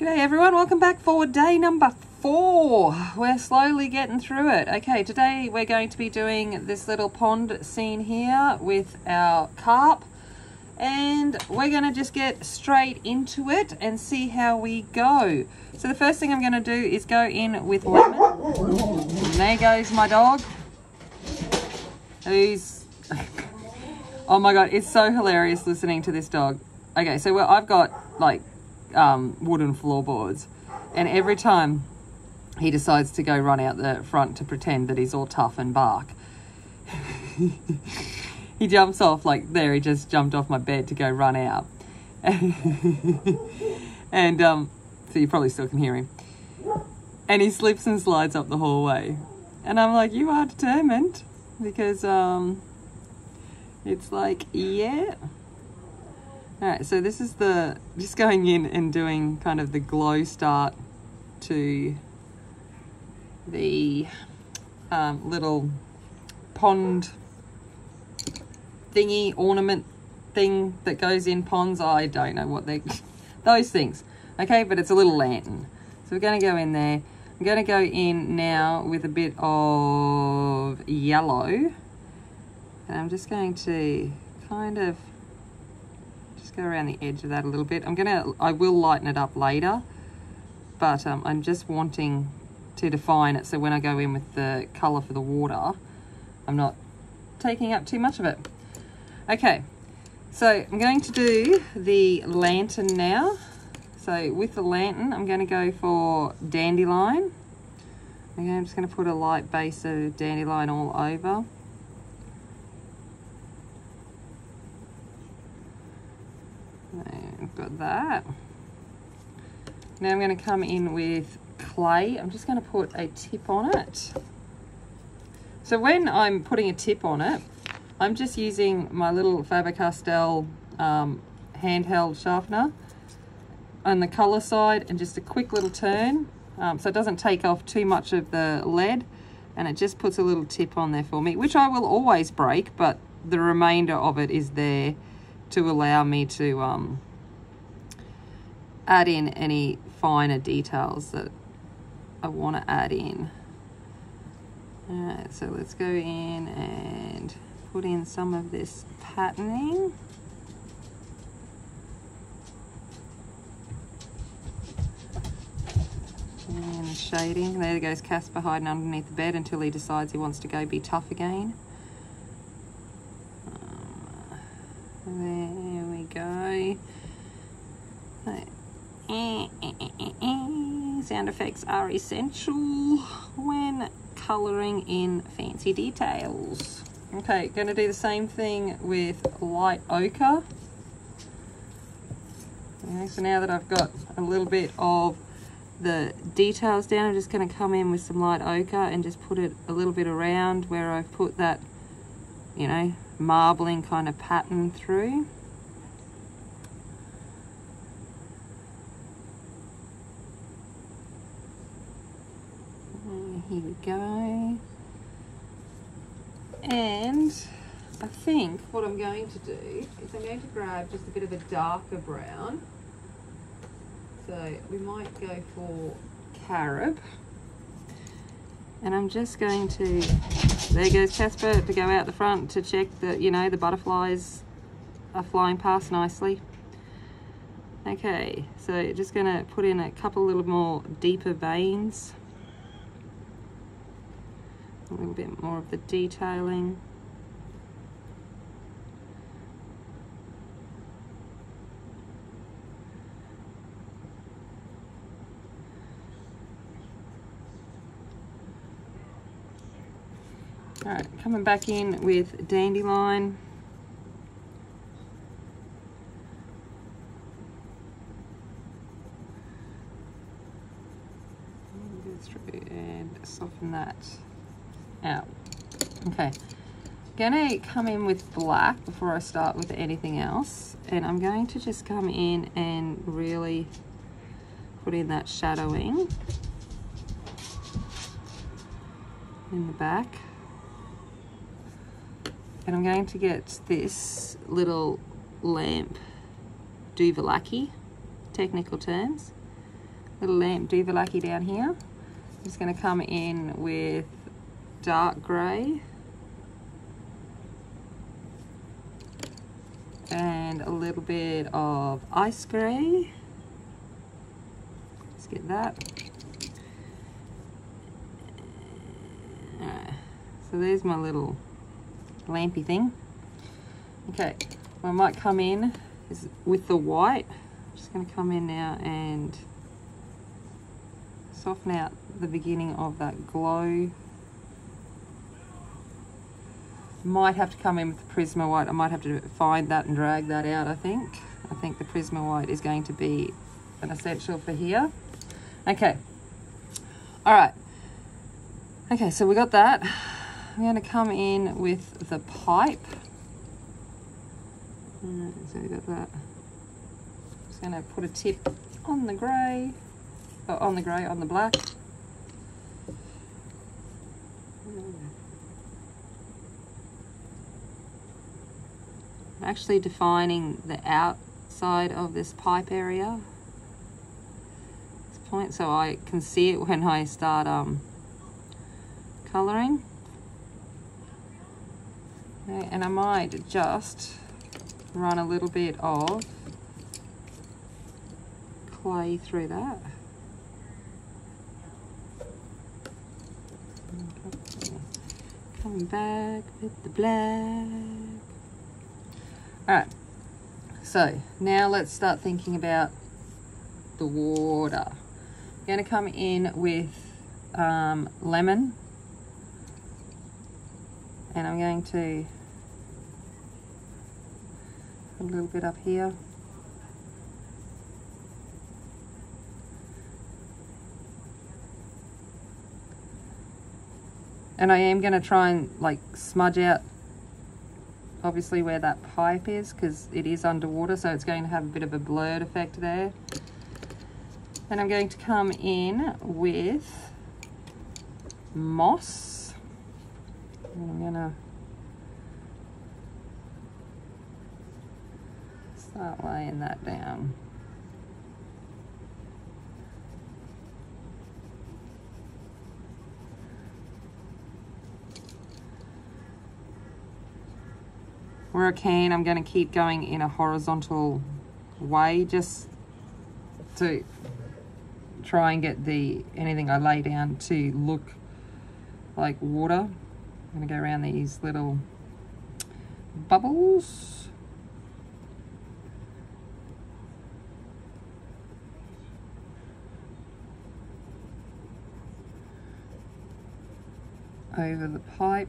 G'day everyone, welcome back for day number 4. We're slowly getting through it. Okay, today we're going to be doing this little pond scene here with our carp, and we're going to just get straight into it and see how we go. So the first thing I'm going to do is go in with lemon. And there goes my dog. Who's... oh my god, it's so hilarious listening to this dog. Okay, so I've got like wooden floorboards, and every time he decides to go run out the front to pretend that he's all tough and bark, he jumps off. Like there, he just jumped off my bed to go run out. And so you probably still can hear him, and he slips and slides up the hallway, and I'm like, you are determined, because it's like, yeah. Alright, so this is just going in and doing kind of the glow start to the little pond thingy, ornament thing that goes in ponds. I don't know what those things. Okay, but it's a little lantern. So we're going to go in there. I'm going to go in now with a bit of yellow. And I'm just going to kind of go around the edge of that a little bit. I will lighten it up later, but I'm just wanting to define it so when I go in with the colour for the water, I'm not taking up too much of it. Okay, so I'm going to do the lantern now. So with the lantern, I'm going to go for dandelion. Okay, I'm just going to put a light base of dandelion all over. I've got that. Now I'm going to come in with clay. I'm just going to put a tip on it. So when I'm putting a tip on it, I'm just using my little Faber-Castell handheld sharpener on the colour side, and just a quick little turn, so it doesn't take off too much of the lead, and it just puts a little tip on there for me, which I will always break, but the remainder of it is there to allow me to add in any finer details that I want to add in. Alright, so let's go in and put in some of this patterning. And shading. There goes Casper hiding underneath the bed until he decides he wants to go be tough again. There we go. Sound effects are essential when colouring in fancy details. Okay, going to do the same thing with light ochre. Okay, so now that I've got a little bit of the details down, I'm just going to come in with some light ochre and just put it a little bit around where I've put that, you know, marbling kind of pattern through. Here we go. And I think what I'm going to do is I'm going to grab just a bit of a darker brown. So we might go for carob. And I'm just going to, there goes Casper to go out the front to check that, you know, the butterflies are flying past nicely. Okay, so just going to put in a couple little more deeper veins. A little bit more of the detailing. Alright, coming back in with dandelion. Go through and soften that out. Okay, gonna come in with black before I start with anything else, and I'm going to just come in and really put in that shadowing in the back. And I'm going to get this little lamp Duvalaki, technical terms. little lamp Duvalaki down here. I'm just going to come in with dark grey and a little bit of ice grey. Let's get that. Alright, so there's my little lampy thing. Okay, what I might come in is with the white. I'm just going to come in now and soften out the beginning of that glow. Might have to come in with the Prisma white. I might have to find that and drag that out, I think. I think the Prisma white is going to be an essential for here. Okay. All right. Okay, so we got that. I'm going to come in with the pipe. So we got that. Just going to put a tip on the grey. Oh, on the black. I'm actually defining the outside of this pipe area. This point, so I can see it when I start colouring. Okay, and I might just run a little bit of clay through that. Coming back with the black. Alright, so now let's start thinking about the water. I'm going to come in with lemon, and I'm going to put a little bit up here. And I am going to try and like smudge out obviously where that pipe is, because it is underwater, so it's going to have a bit of a blurred effect there. And I'm going to come in with moss. And I'm going to start laying that down. Where I can, I'm going to keep going in a horizontal way just to try and get anything I lay down to look like water. I'm going to go around these little bubbles. Over the pipe.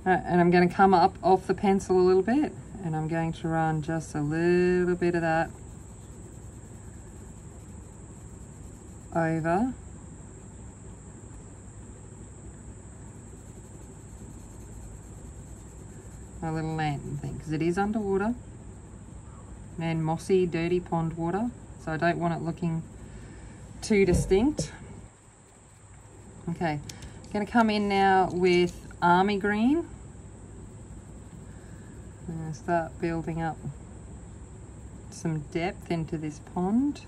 And I'm going to come up off the pencil a little bit, and I'm going to run just a little bit of that over my little lantern thing, because it is underwater and mossy, dirty pond water, so I don't want it looking too distinct. Okay, I'm going to come in now with army green. I'm going to start building up some depth into this pond.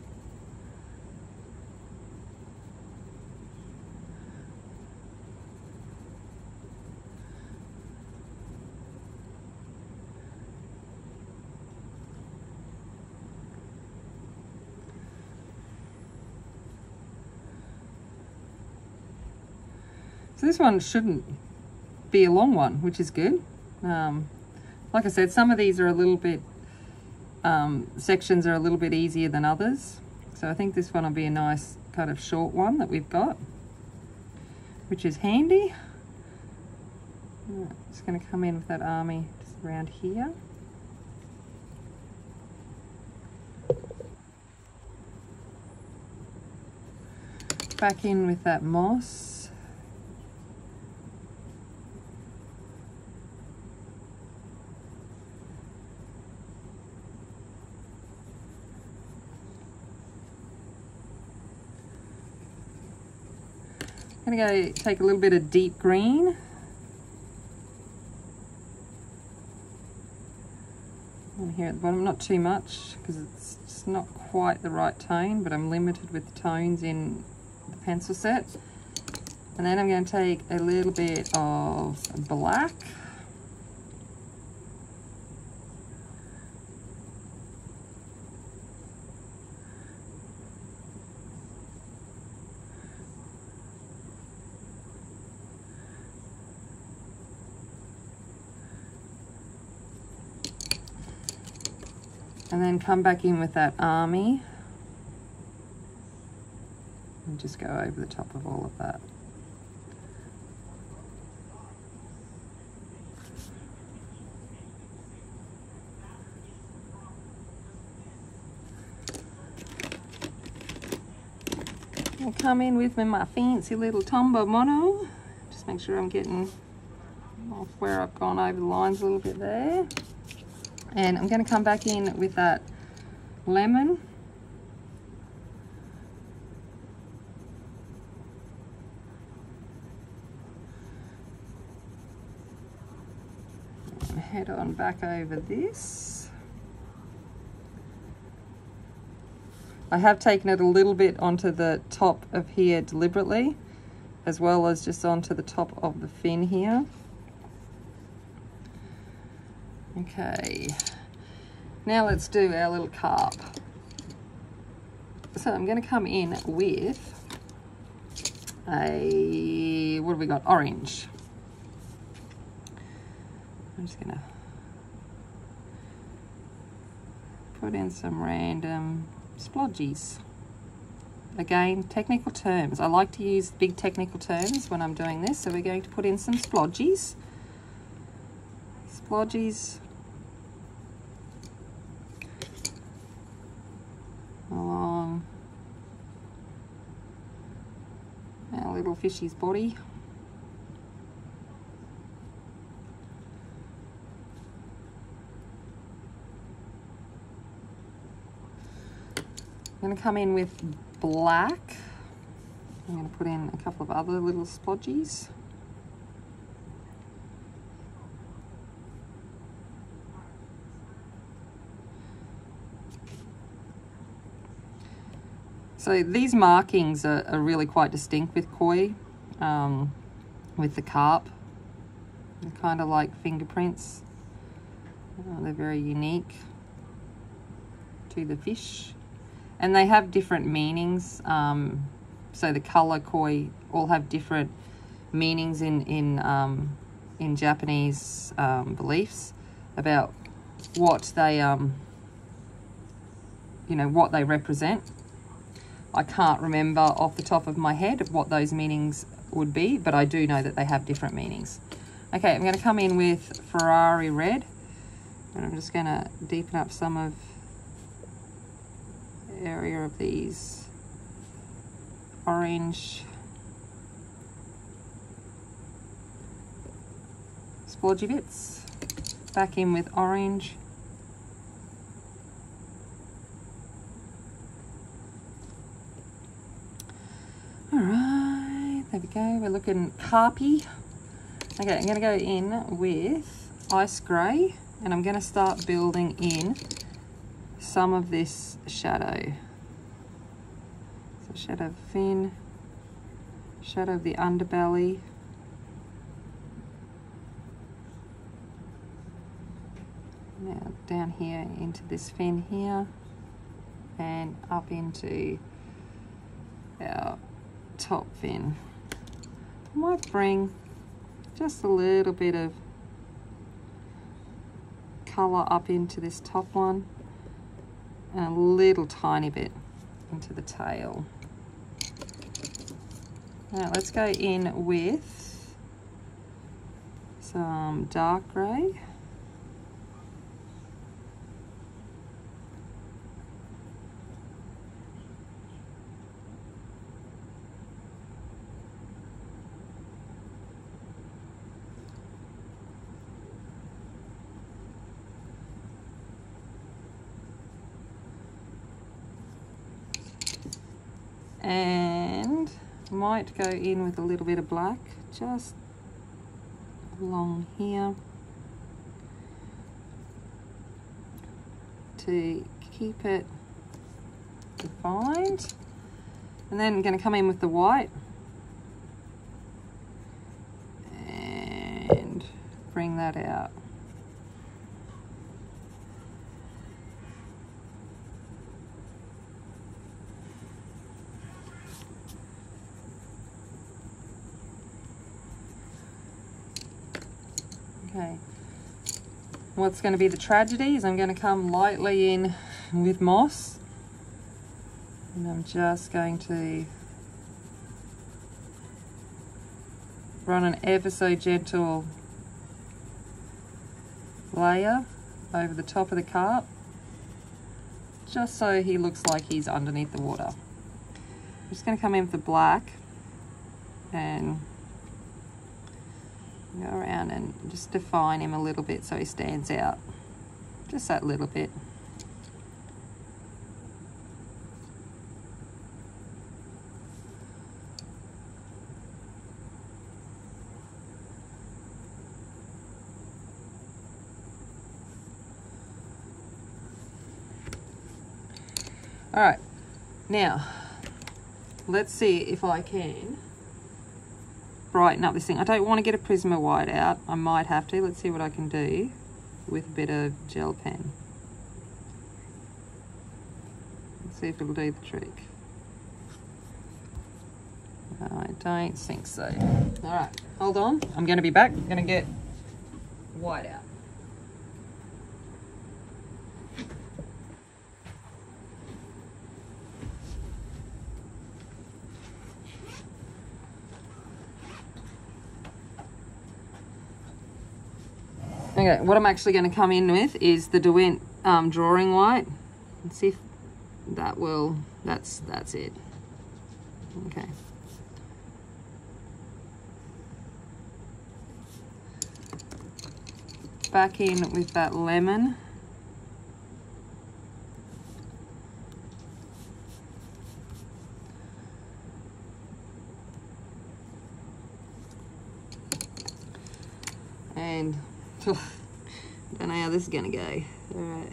So this one shouldn't be a long one, which is good. Like I said, some of these are a little bit, sections are a little bit easier than others. So I think this one will be a nice kind of short one that we've got, which is handy. Just going to come in with that army just around here. Back in with that moss. I'm going to go take a little bit of deep green. And here at the bottom, not too much because it's just not quite the right tone, but I'm limited with the tones in the pencil set. And then I'm going to take a little bit of black. And then come back in with that army and just go over the top of all of that. I'll come in with my fancy little Tombow Mono. Just make sure I'm getting off where I've gone over the lines a little bit there. And I'm going to come back in with that lemon. And head on back over this. I have taken it a little bit onto the top of here deliberately, as well as just onto the top of the fin here. Okay, now let's do our little carp. So I'm going to come in with a, what have we got? Orange. I'm just going to put in some random splodgies. Again, technical terms. I like to use big technical terms when I'm doing this, so we're going to put in some splodgies. Splodgies along our little fishy's body. I'm going to come in with black. I'm going to put in a couple of other little splodgies. So these markings are really quite distinct with koi, with the carp. They're kind of like fingerprints. They're very unique to the fish. And they have different meanings. So the color koi all have different meanings in Japanese beliefs about what they, you know, what they represent. I can't remember off the top of my head what those meanings would be, but I do know that they have different meanings. Okay, I'm going to come in with Ferrari red, and I'm just going to deepen up some of the area of these orange splodgy bits. Back in with orange. Alright, there we go, we're looking carpy. Okay, I'm going to go in with ice grey, and I'm going to start building in some of this shadow. So shadow of fin, shadow of the underbelly. Now down here into this fin here, and up into our top fin. I might bring just a little bit of colour up into this top one, and a little tiny bit into the tail. Now let's go in with some dark grey. And might go in with a little bit of black just along here to keep it defined. And then I'm going to come in with the white and bring that out. Okay, what's going to be the tragedy is I'm going to come lightly in with moss, and I'm just going to run an ever so gentle layer over the top of the carp, just so he looks like he's underneath the water. I'm just going to come in with the black and go around and just define him a little bit so he stands out, just that little bit. All right, now let's see if I can brighten up this thing. I don't want to get a Prisma white out. I might have to. Let's see what I can do with a bit of gel pen. Let's see if it'll do the trick. I don't think so. All right, hold on. I'm going to be back. I'm going to get white out. Okay, what I'm actually going to come in with is the Derwent drawing white. Let's see if that will, that's it. Okay. Back in with that lemon. And don't know how this is gonna go. All right.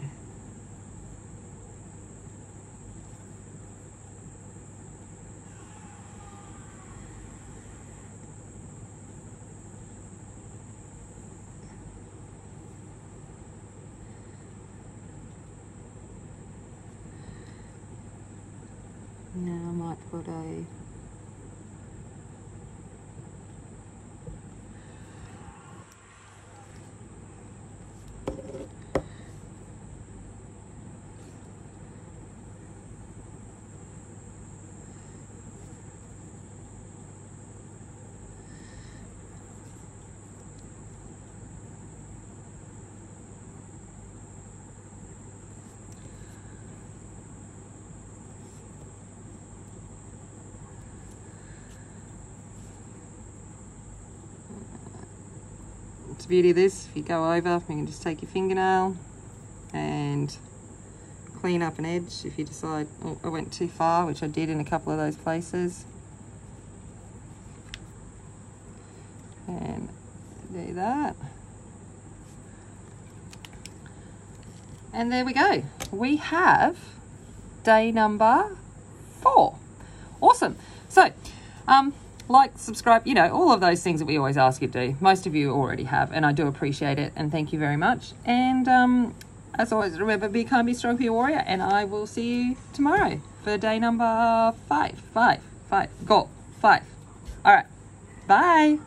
Now I might put a the beauty of this, if you go over, you can just take your fingernail and clean up an edge if you decide, oh, I went too far, which I did in a couple of those places. And do that. And there we go. We have day number 4. Awesome. So, like, subscribe, you know, all of those things that we always ask you to do. Most of you already have, and I do appreciate it, and thank you very much. And as always, remember, be kind, be strong, be a warrior, and I will see you tomorrow for day number 5. Go 5. All right, bye.